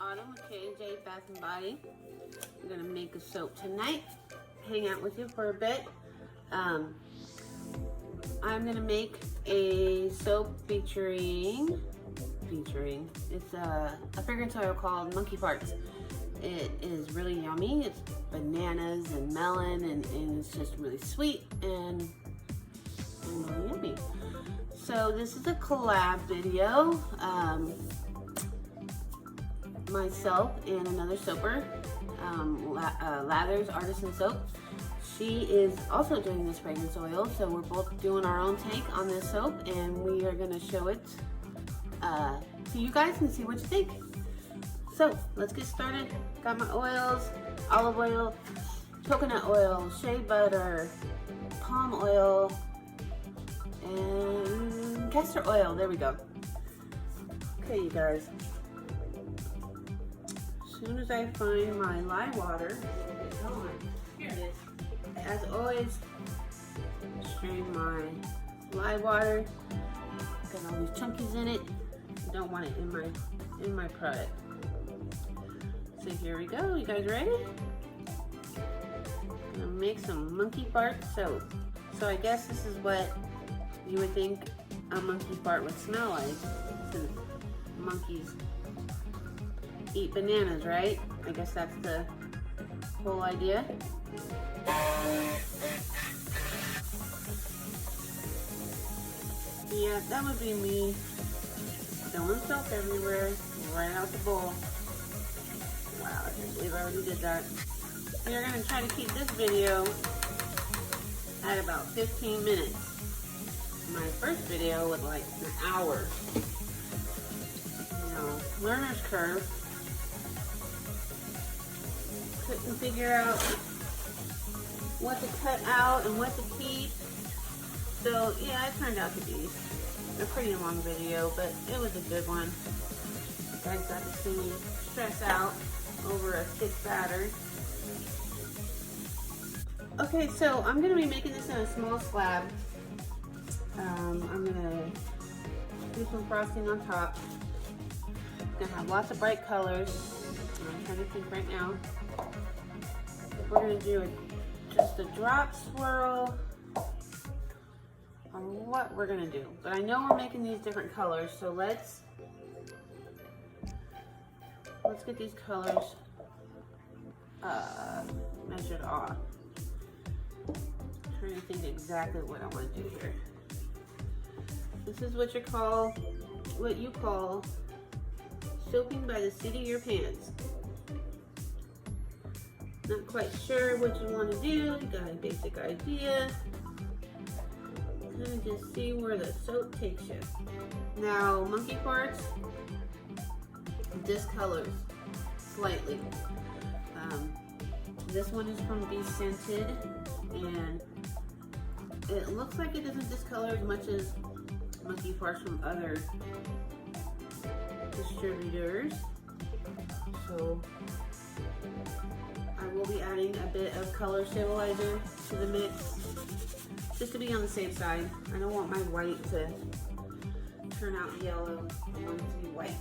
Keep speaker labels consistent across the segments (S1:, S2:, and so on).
S1: Autumn with K&J Bath and Body. I'm gonna make a soap tonight. Hang out with you for a bit. I'm gonna make a soap featuring. It's a fragrance oil called Monkey Farts. It is really yummy. It's bananas and melon, and it's just really sweet and really yummy. So this is a collab video. Myself and another soaper, LAHther Artisan Soaps. She is also doing this fragrance oil, so we're both doing our own take on this soap, and we are going to show it to you guys and see what you think. So let's get started. Got my oils: olive oil, coconut oil, shea butter, palm oil, and castor oil. There we go. Okay, you guys. As soon as I find my lye water, get going. Here it is. As always, strain my lye water. Got all these chunkies in it. Don't want it in my product. So here we go. You guys ready? I'm gonna make some monkey fart soap. So I guess this is what you would think a monkey fart would smell like, since monkeys eat bananas, right? I guess that's the whole idea. Yeah, that would be me throwing soap everywhere, right out the bowl. Wow, I can't believe I already did that. We are going to try to keep this video at about 15 minutes. My first video was like an hour. You know, learner's curve. Couldn't figure out what to cut out and what to keep. So yeah, it turned out to be a pretty long video, but it was a good one. You guys got to see me stress out over a thick batter. Okay, so I'm going to be making this in a small slab. I'm going to do some frosting on top. It's going to have lots of bright colors. I'm trying to think right now. We're going to do just a drop swirl on what we're going to do. But I know we're making these different colors, so let's get these colors measured off. I'm trying to think exactly what I want to do here. This is what you call soaping by the seat of your pants. Not quite sure what you want to do. You got a basic idea. Kind of just see where the soap takes you. Now, monkey farts discolors slightly. This one is from Be Scented, and it looks like it doesn't discolor as much as monkey farts from other distributors. So I will be adding a bit of color stabilizer to the mix, just to be on the safe side. I don't want my white to turn out yellow. I want it to be white.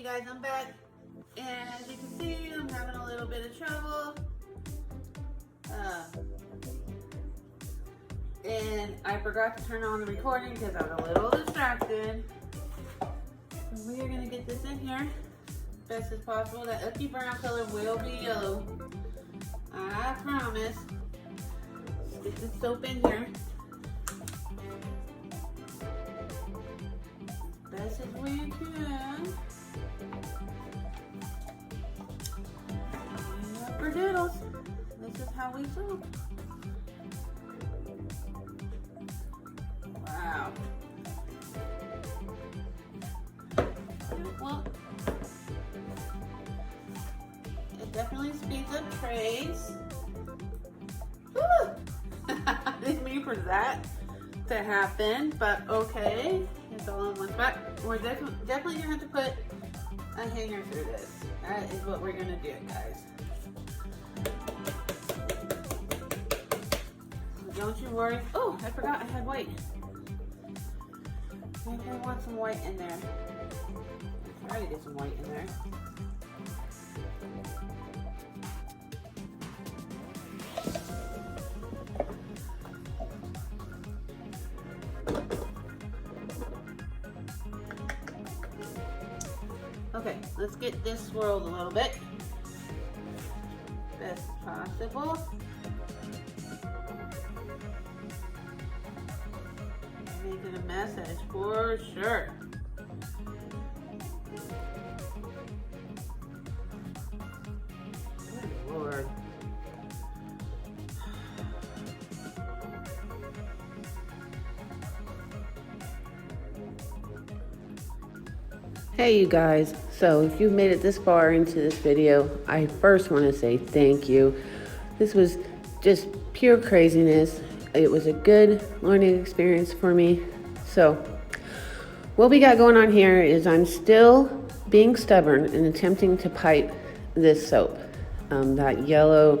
S1: you guys, I'm back. And as you can see, I'm having a little bit of trouble. And I forgot to turn on the recording because I was a little distracted. So we are going to get this in here best as possible. That icky brown color will be yellow. I promise. Let's get this soap in here. Best as we can. Doodles. This is how we soap. Wow. Well, it definitely speeds up trays. I didn't mean for that to happen, but okay. It's all in one spot. We're definitely gonna have to put a hanger through this. That is what we're gonna do, guys. Don't you worry. Oh, I forgot I had white. Maybe I want some white in there. I'll try to get some white in there. Okay, let's get this swirled a little bit. Best possible. Making a mess, that is for sure. Good Lord. Hey you guys, so if you've made it this far into this video, I first want to say thank you. This was just pure craziness. It was a good learning experience for me. So what we got going on here is I'm still being stubborn and attempting to pipe this soap. That yellow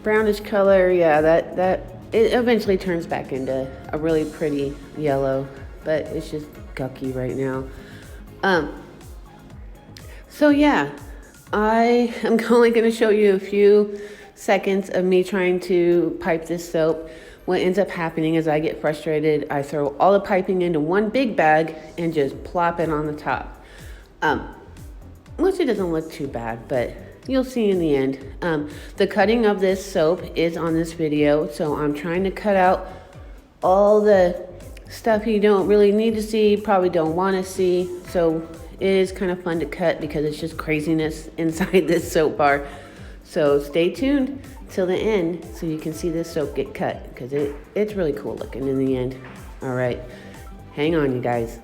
S1: brownish color, yeah, that it eventually turns back into a really pretty yellow, but it's just gucky right now. So yeah, I am only going to show you a few seconds of me trying to pipe this soap. What ends up happening is I get frustrated. I throw all the piping into one big bag and just plop it on the top. Which it doesn't look too bad, but you'll see in the end. The cutting of this soap is on this video, so I'm trying to cut out all the stuff you don't really need to see, probably don't want to see. So it is kind of fun to cut because it's just craziness inside this soap bar. So stay tuned till the end so you can see this soap get cut because it's really cool looking in the end. All right, hang on you guys.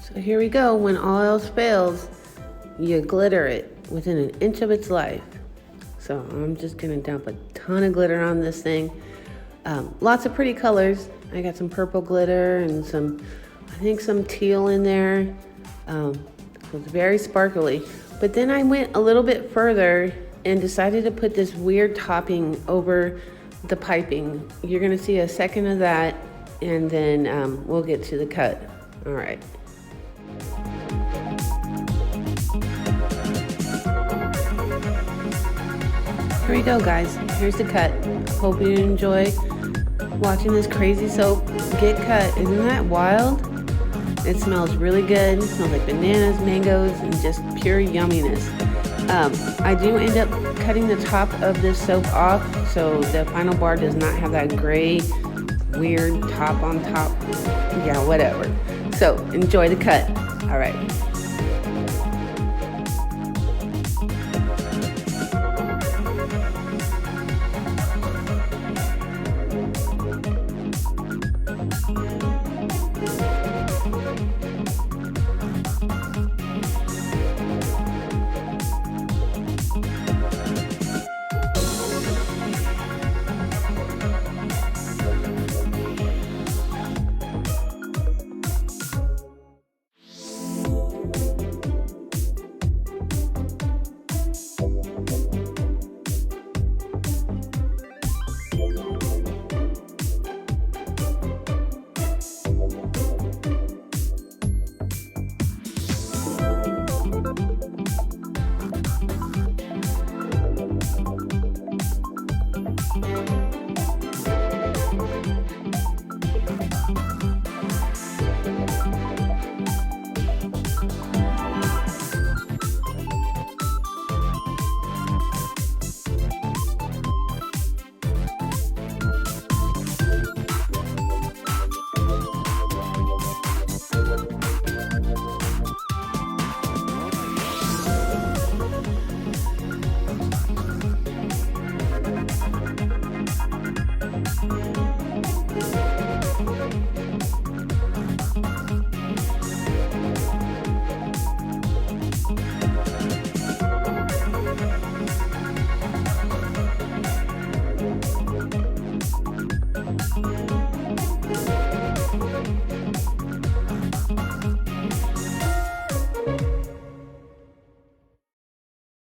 S1: So here we go. When all else fails, you glitter it within an inch of its life. So I'm just gonna dump a ton of glitter on this thing. Lots of pretty colors. I got some purple glitter and I think some teal in there. So it's very sparkly. But then I went a little bit further and decided to put this weird topping over the piping. You're gonna see a second of that, and then we'll get to the cut. All right. Here we go, guys. Here's the cut. Hope you enjoy watching this crazy soap get cut. Isn't that wild? It smells really good. It smells like bananas, mangoes, and just pure yumminess. I do end up cutting the top of this soap off, so the final bar does not have that gray, weird top on top. Yeah, whatever. So enjoy the cut. All right.